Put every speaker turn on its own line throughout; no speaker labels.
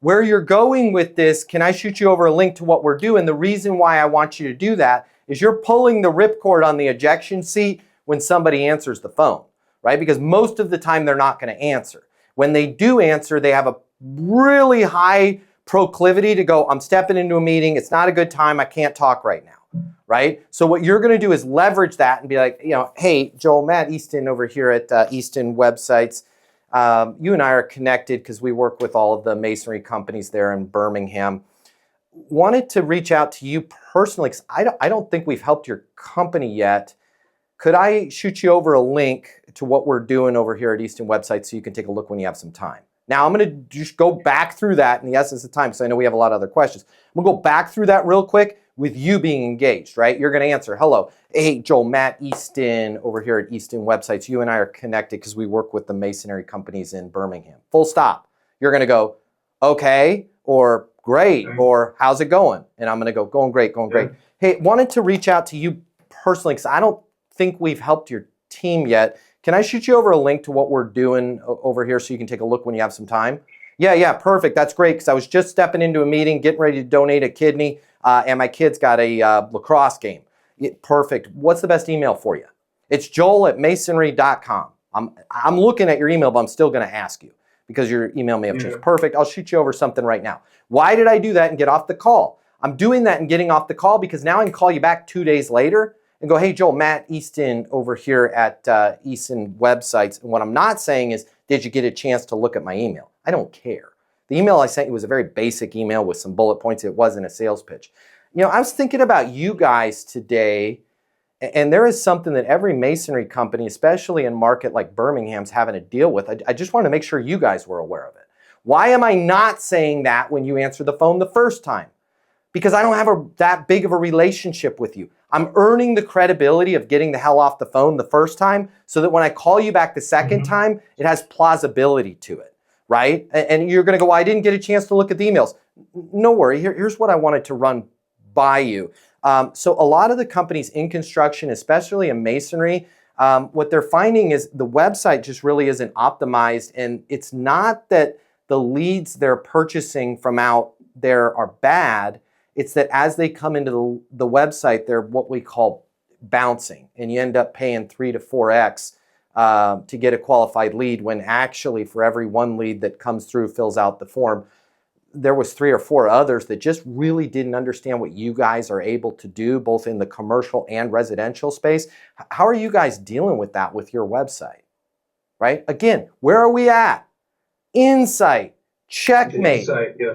where you're going with this, can I shoot you over a link to what we're doing? The reason why I want you to do that is you're pulling the ripcord on the ejection seat when somebody answers the phone, right? Because most of the time they're not going to answer. When they do answer, they have a really high proclivity to go, I'm stepping into a meeting, it's not a good time, I can't talk right now, right? So what you're going to do is leverage that and be like, hey, Joel, Matt Easton over here at Easton Websites. You and I are connected because we work with all of the masonry companies there in Birmingham. Wanted to reach out to you personally because I don't think we've helped your company yet. Could I shoot you over a link to what we're doing over here at Easton Websites so you can take a look when you have some time? Now, I'm going to just go back through that in the essence of time because I know we have a lot of other questions. I'm going to go back through that real quick with you being engaged, right? You're going to answer, hello, hey, Joel, Matt Easton over here at Easton Websites. You and I are connected because we work with the masonry companies in Birmingham. Full stop. You're going to go, okay, or great, or how's it going? And I'm going to go, going great, going great. Hey, wanted to reach out to you personally because I don't think we've helped your team yet. Can I shoot you over a link to what we're doing over here so you can take a look when you have some time? Yeah, perfect. That's great because I was just stepping into a meeting, getting ready to donate a kidney, and my kid's got a lacrosse game. Perfect. What's the best email for you? It's joel@masonry.com. I'm looking at your email, but I'm still going to ask you because your email may have changed. Perfect. I'll shoot you over something right now. Why did I do that and get off the call? I'm doing that and getting off the call because now I can call you back 2 days later and go, hey, Joel, Matt Easton over here at Easton Websites. And what I'm not saying is, did you get a chance to look at my email? I don't care. The email I sent you was a very basic email with some bullet points. It wasn't a sales pitch. I was thinking about you guys today, and there is something that every masonry company, especially in a market like Birmingham's, having to deal with. I just want to make sure you guys were aware of it. Why am I not saying that when you answer the phone the first time? Because I don't have that big of a relationship with you. I'm earning the credibility of getting the hell off the phone the first time so that when I call you back the second time, it has plausibility to it, right? And you're going to go, well, I didn't get a chance to look at the emails. No worry. Here's what I wanted to run by you. So a lot of the companies in construction, especially in masonry, what they're finding is the website just really isn't optimized. And it's not that the leads they're purchasing from out there are bad. It's that as they come into the website, they're what we call bouncing. And you end up paying 3 to 4x to get a qualified lead when actually for every one lead that comes through, fills out the form, there was 3 or 4 others that just really didn't understand what you guys are able to do, both in the commercial and residential space. How are you guys dealing with that with your website, right? Again, where are we at? Insight. Checkmate.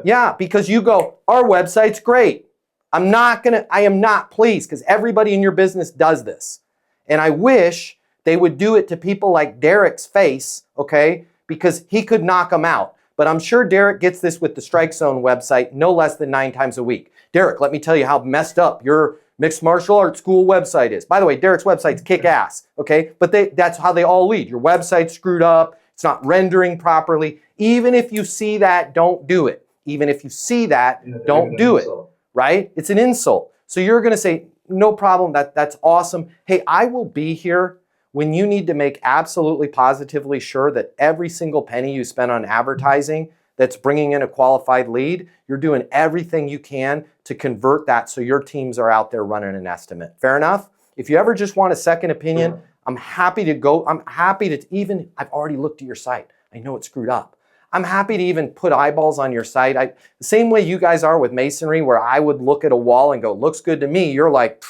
Yeah, because you go, our website's great. I am not pleased because everybody in your business does this. And I wish they would do it to people like Derek's face, okay? Because he could knock them out. But I'm sure Derek gets this with the Strike Zone website no less than 9 times a week. Derek, let me tell you how messed up your mixed martial arts school website is. By the way, Derek's website's kick ass, okay? But that's how they all lead. Your website's screwed up. It's not rendering properly. Even if you see that, don't do it. Even if you see that, don't do it, right? It's an insult. So you're going to say, no problem, that's awesome. Hey, I will be here when you need to make absolutely positively sure that every single penny you spend on advertising that's bringing in a qualified lead, you're doing everything you can to convert that so your teams are out there running an estimate. Fair enough? If you ever just want a second opinion, I'm happy to go. I'm happy to even, I've already looked at your site. I know it's screwed up. I'm happy to even put eyeballs on your site. The same way you guys are with masonry, where I would look at a wall and go, looks good to me. You're like,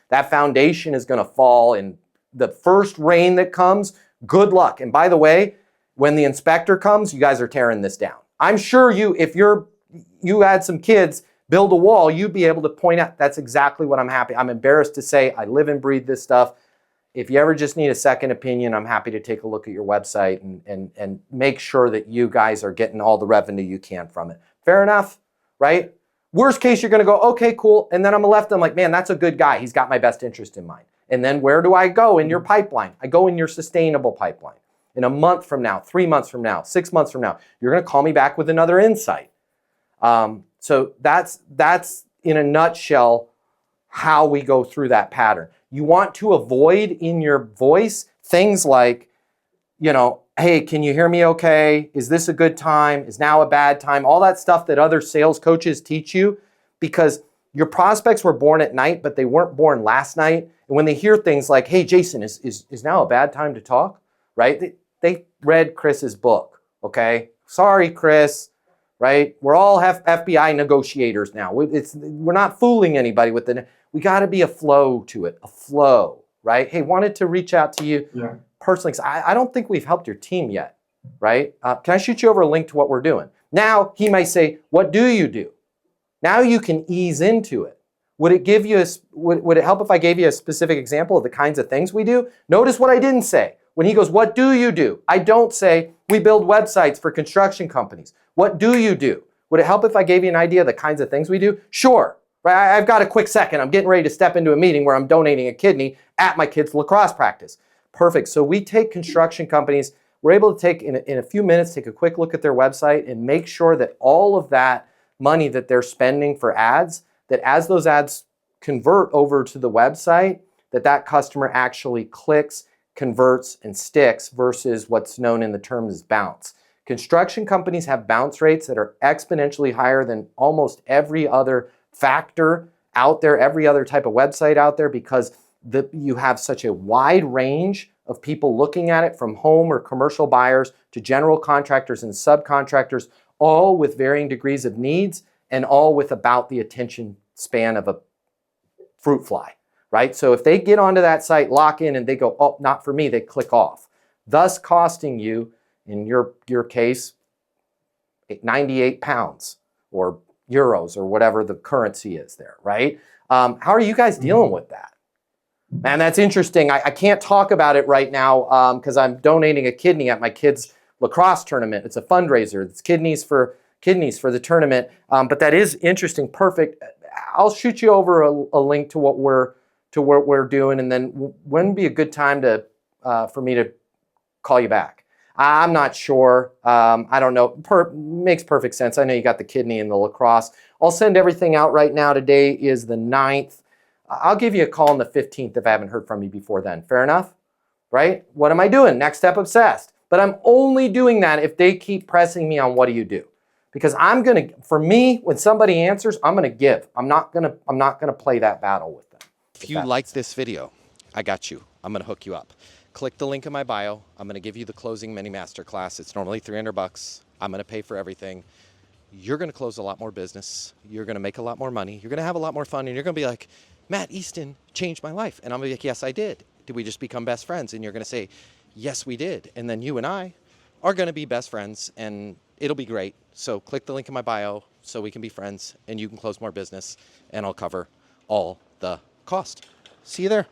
that foundation is going to fall in the first rain that comes. Good luck. And by the way, when the inspector comes, you guys are tearing this down. I'm sure if you had some kids build a wall, you'd be able to point out, that's exactly what I'm embarrassed to say. I live and breathe this stuff. If you ever just need a second opinion, I'm happy to take a look at your website and make sure that you guys are getting all the revenue you can from it. Fair enough, right? Worst case, you're going to go, okay, cool. And then I'm left, I'm like, man, that's a good guy. He's got my best interest in mind. And then where do I go in your pipeline? I go in your sustainable pipeline. In a month from now, 3 months from now, 6 months from now, you're going to call me back with another insight. So that's in a nutshell how we go through that pattern. You want to avoid in your voice things like, hey, can you hear me okay? Is this a good time? Is now a bad time? All that stuff that other sales coaches teach you, because your prospects were born at night, but they weren't born last night. And when they hear things like, hey, Jason, is now a bad time to talk, right? They read Chris's book, okay? Sorry, Chris, right? We're all FBI negotiators now. We're not fooling anybody with it. We got to be a flow to it, a flow, right? Hey, wanted to reach out to you personally, because I don't think we've helped your team yet, right? Can I shoot you over a link to what we're doing? Now, he might say, what do you do? Now you can ease into it. Would it give you would it help if I gave you a specific example of the kinds of things we do? Notice what I didn't say. When he goes, what do you do? I don't say, we build websites for construction companies. What do you do? Would it help if I gave you an idea of the kinds of things we do? Sure. Right? I've got a quick second. I'm getting ready to step into a meeting where I'm donating a kidney at my kid's lacrosse practice. Perfect. So we take construction companies. We're able to take, in a few minutes, take a quick look at their website and make sure that all of that money that they're spending for ads, that as those ads convert over to the website, that customer actually clicks, converts, and sticks versus what's known in the term as bounce. Construction companies have bounce rates that are exponentially higher than almost every other factor out there, every other type of website out there, because you have such a wide range of people looking at it, from home or commercial buyers to general contractors and subcontractors, all with varying degrees of needs and all with about the attention span of a fruit fly, right? So if they get onto that site, lock in, and they go, oh, not for me, they click off, thus costing you, in your case, 98 pounds or euros or whatever the currency is there, right? How are you guys dealing with that? Man, that's interesting. I can't talk about it right now because I'm donating a kidney at my kid's lacrosse tournament. It's a fundraiser. It's kidneys for the tournament. But that is interesting. Perfect. I'll shoot you over a link to what we're doing, and then when would be a good time for me to call you back? I'm not sure. I don't know. Makes perfect sense. I know you got the kidney and the lacrosse. I'll send everything out right now. Today is the 9th. I'll give you a call on the 15th if I haven't heard from you before then. Fair enough? Right? What am I doing? Next Step Obsessed. But I'm only doing that if they keep pressing me on what do you do. Because for me, when somebody answers, I'm gonna give. I'm not gonna play that battle with them.
If you like this video, I got you. I'm gonna hook you up. Click the link in my bio. I'm gonna give you the closing mini masterclass. It's normally $300. I'm gonna pay for everything. You're gonna close a lot more business. You're gonna make a lot more money. You're gonna have a lot more fun, and you're gonna be like, Matt Easton changed my life. And I'm gonna be like, yes, I did. Did we just become best friends? And you're gonna say, yes, we did. And then you and I are gonna be best friends, and it'll be great. So click the link in my bio so we can be friends and you can close more business, and I'll cover all the cost. See you there.